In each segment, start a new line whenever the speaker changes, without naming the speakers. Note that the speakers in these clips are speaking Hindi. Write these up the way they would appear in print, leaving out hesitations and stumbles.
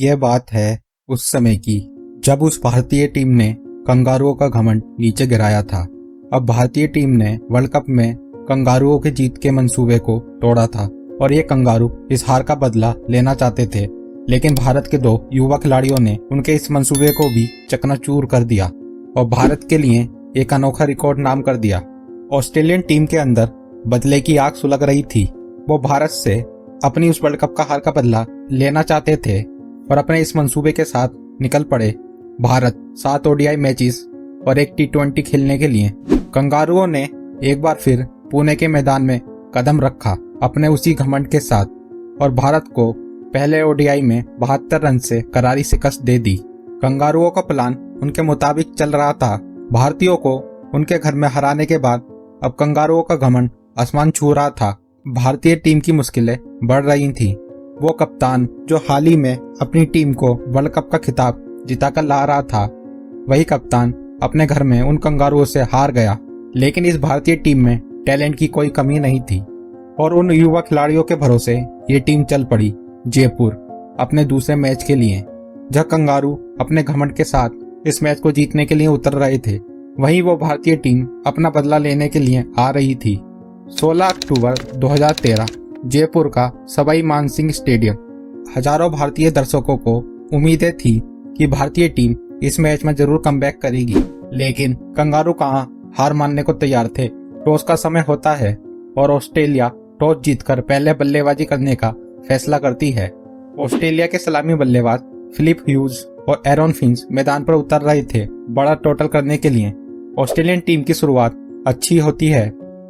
यह बात है उस समय की जब उस भारतीय टीम ने कंगारुओं का घमंड नीचे गिराया था। अब भारतीय टीम ने वर्ल्ड कप में कंगारुओं के जीत के मंसूबे को तोड़ा था और ये कंगारू इस हार का बदला लेना चाहते थे, लेकिन भारत के दो युवा खिलाड़ियों ने उनके इस मंसूबे को भी चकनाचूर कर दिया और भारत के लिए एक अनोखा रिकॉर्ड नाम कर दिया। ऑस्ट्रेलियन टीम के अंदर बदले की आग सुलग रही थी। वो भारत से अपनी उस वर्ल्ड कप का हार का बदला लेना चाहते थे और अपने इस मंसूबे के साथ निकल पड़े भारत 7 ओडीआई मैचेस और एक टी20 खेलने के लिए। कंगारुओं ने एक बार फिर पुणे के मैदान में कदम रखा अपने उसी घमंड के साथ और भारत को पहले ओडीआई में 72 रन से करारी शिकस्त दे दी। कंगारुओं का प्लान उनके मुताबिक चल रहा था। भारतीयों को उनके घर में हराने के बाद अब कंगारुओं का घमंड आसमान छू रहा था। भारतीय टीम की मुश्किलें बढ़ रही थीं। वो कप्तान जो हाल ही में अपनी टीम को वर्ल्ड कप का खिताब जिताकर ला रहा था, वही कप्तान अपने घर में उन कंगारुओं से हार गया। लेकिन इस भारतीय टीम में टैलेंट की कोई कमी नहीं थी और उन युवा खिलाड़ियों के भरोसे ये टीम चल पड़ी जयपुर अपने दूसरे मैच के लिए, जहां कंगारू अपने घमंड के साथ इस मैच को जीतने के लिए उतर रहे थे। वहीं वो भारतीय टीम अपना बदला लेने के लिए आ रही थी। 16 अक्टूबर 2013 जयपुर का सवाई मानसिंह स्टेडियम। हजारों भारतीय दर्शकों को उम्मीदें थी कि भारतीय टीम इस मैच में जरूर कमबैक करेगी, लेकिन कंगारू कहां हार मानने को तैयार थे। टॉस का समय होता है और ऑस्ट्रेलिया टॉस जीतकर पहले बल्लेबाजी करने का फैसला करती है। ऑस्ट्रेलिया के सलामी बल्लेबाज फिलिप ह्यूज और एरॉन फिंच मैदान पर उतर रहे थे बड़ा टोटल करने के लिए। ऑस्ट्रेलियन टीम की शुरुआत अच्छी होती है।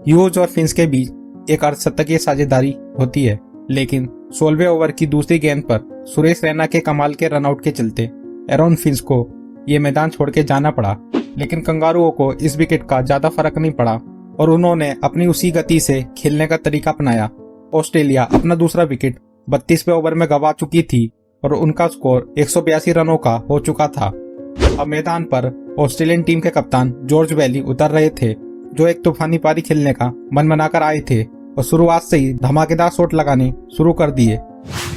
ह्यूज और फिंच के बीच एक अर्धशतकीय साझेदारी होती है, लेकिन 16वें ओवर की दूसरी गेंद पर सुरेश रैना के कमाल के रनआउट के चलते एरॉन फिंच को ये मैदान छोड़ के जाना पड़ा। लेकिन कंगारुओं को इस विकेट का ज्यादा फर्क नहीं पड़ा और उन्होंने अपनी उसी गति से खेलने का तरीका अपनाया। ऑस्ट्रेलिया अपना दूसरा विकेट 32वें ओवर में गंवा चुकी थी और उनका स्कोर 182 रनों का हो चुका था। अब मैदान पर ऑस्ट्रेलियन टीम के कप्तान जॉर्ज बैली उतर रहे थे, जो एक तूफानी पारी खेलने का मन बनाकर आए थे और शुरुआत से ही धमाकेदार शॉट लगाने शुरू कर दिए।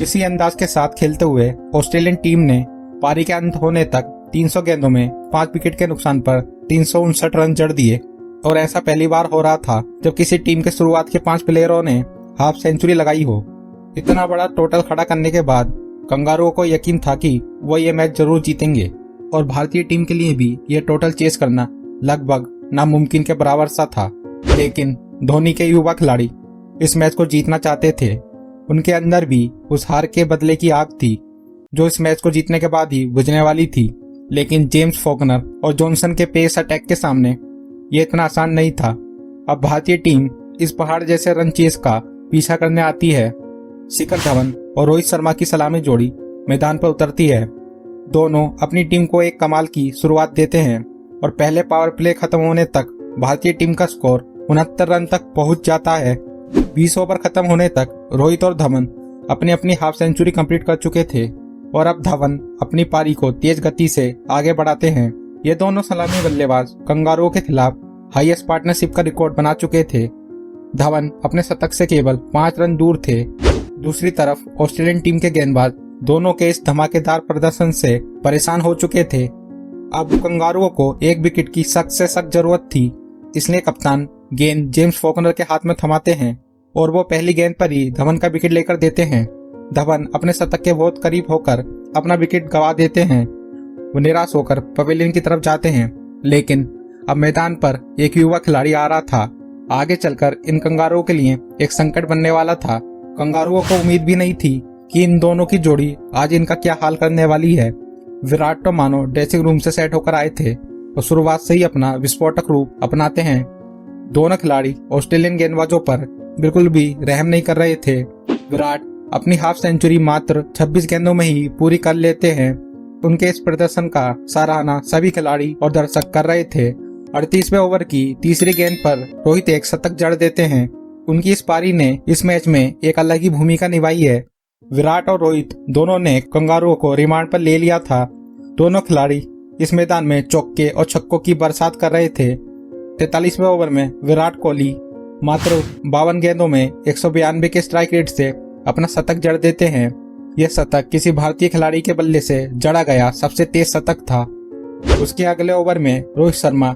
इसी अंदाज के साथ खेलते हुए ऑस्ट्रेलियन टीम ने पारी के अंत होने तक 300 गेंदों में 5 विकेट के नुकसान पर 359 रन जड़ दिए और ऐसा पहली बार हो रहा था जब किसी टीम के शुरुआत के 5 प्लेयरों ने हाफ सेंचुरी लगाई हो। इतना बड़ा टोटल खड़ा करने के बाद कंगारुओं को यकीन था कि वो ये मैच जरूर जीतेंगे और भारतीय टीम के लिए भी ये टोटल चेस करना लगभग नामुमकिन के बराबर सा था। लेकिन धोनी के युवा खिलाड़ी इस मैच को जीतना चाहते थे। उनके अंदर भी उस हार के बदले की आग थी जो इस मैच को जीतने के बाद ही बुझने वाली थी। लेकिन जेम्स फॉकनर और जॉनसन के पेस अटैक के सामने ये इतना आसान नहीं था। अब भारतीय टीम इस पहाड़ जैसे रन चेस का पीछा करने आती है। शिखर धवन और रोहित शर्मा की सलामी जोड़ी मैदान पर उतरती है। दोनों अपनी टीम को एक कमाल की शुरुआत देते हैं और पहले पावर प्ले खत्म होने तक भारतीय टीम का स्कोर 69 रन तक पहुंच जाता है। 20 ओवर खत्म होने तक रोहित और धवन अपनी अपनी हाफ सेंचुरी कंप्लीट कर चुके थे और अब धवन अपनी पारी को तेज गति से आगे बढ़ाते हैं। ये दोनों सलामी बल्लेबाज कंगारुओं के खिलाफ हाईएस्ट पार्टनरशिप का रिकॉर्ड बना चुके थे। धवन अपने शतक से केवल 5 रन दूर थे। दूसरी तरफ ऑस्ट्रेलियन टीम के गेंदबाज दोनों के इस धमाकेदार प्रदर्शन से परेशान हो चुके थे। अब कंगारुओं को एक विकेट की सख्त से सख्त जरूरत थी, इसलिए कप्तान गेंद जेम्स फॉकनर के हाथ में थमाते हैं और वो पहली गेंद पर ही धवन का विकेट लेकर देते हैं। धवन अपने शतक के बहुत करीब होकर अपना विकेट गंवा देते हैं। वो निराश होकर पवेलियन की तरफ जाते हैं, लेकिन अब मैदान पर एक युवा खिलाड़ी आ रहा था। आगे चलकर इन कंगारुओं के लिए एक संकट बनने वाला था। कंगारुओं को उम्मीद भी नहीं थी कि इन दोनों की जोड़ी आज इनका क्या हाल करने वाली है। विराट तो मानो ड्रेसिंग रूम से सेट होकर आए थे और शुरुआत से ही अपना विस्फोटक रूप अपनाते हैं। दोनों खिलाड़ी ऑस्ट्रेलियन गेंदबाजों पर बिल्कुल भी रहम नहीं कर रहे थे। विराट अपनी हाफ सेंचुरी मात्र 26 गेंदों में ही पूरी कर लेते हैं। उनके इस प्रदर्शन का सराहना सभी खिलाड़ी और दर्शक कर रहे थे। 38वें ओवर की तीसरी गेंद पर रोहित एक शतक जड़ देते हैं। उनकी इस पारी ने इस मैच में एक अलग ही भूमिका निभाई है। विराट और रोहित दोनों ने कंगारुओं को रिमांड पर ले लिया था। दोनों खिलाड़ी इस मैदान में चौके और छक्कों की बरसात कर रहे थे। 43वें ओवर में विराट कोहली मात्र 52 गेंदों में 192 के स्ट्राइक रेट से अपना शतक जड़ देते हैं। यह शतक किसी भारतीय खिलाड़ी के बल्ले से जड़ा गया सबसे तेज शतक था। उसके अगले ओवर में रोहित शर्मा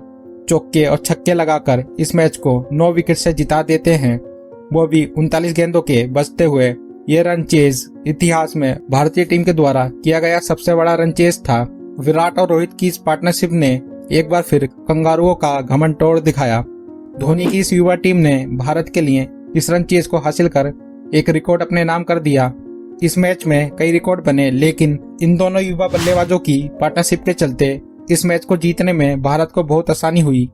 चौके और छक्के लगाकर इस मैच को 9 विकेट से जिता देते हैं, वो भी 39 गेंदों के बचते हुए। ये रन चेज इतिहास में भारतीय टीम के द्वारा किया गया सबसे बड़ा रन चेज था। विराट और रोहित की इस पार्टनरशिप ने एक बार फिर कंगारुओं का घमंड तोड़ दिखाया। धोनी की इस युवा टीम ने भारत के लिए इस रन चेज को हासिल कर एक रिकॉर्ड अपने नाम कर दिया। इस मैच में कई रिकॉर्ड बने, लेकिन इन दोनों युवा बल्लेबाजों की पार्टनरशिप के चलते इस मैच को जीतने में भारत को बहुत आसानी हुई।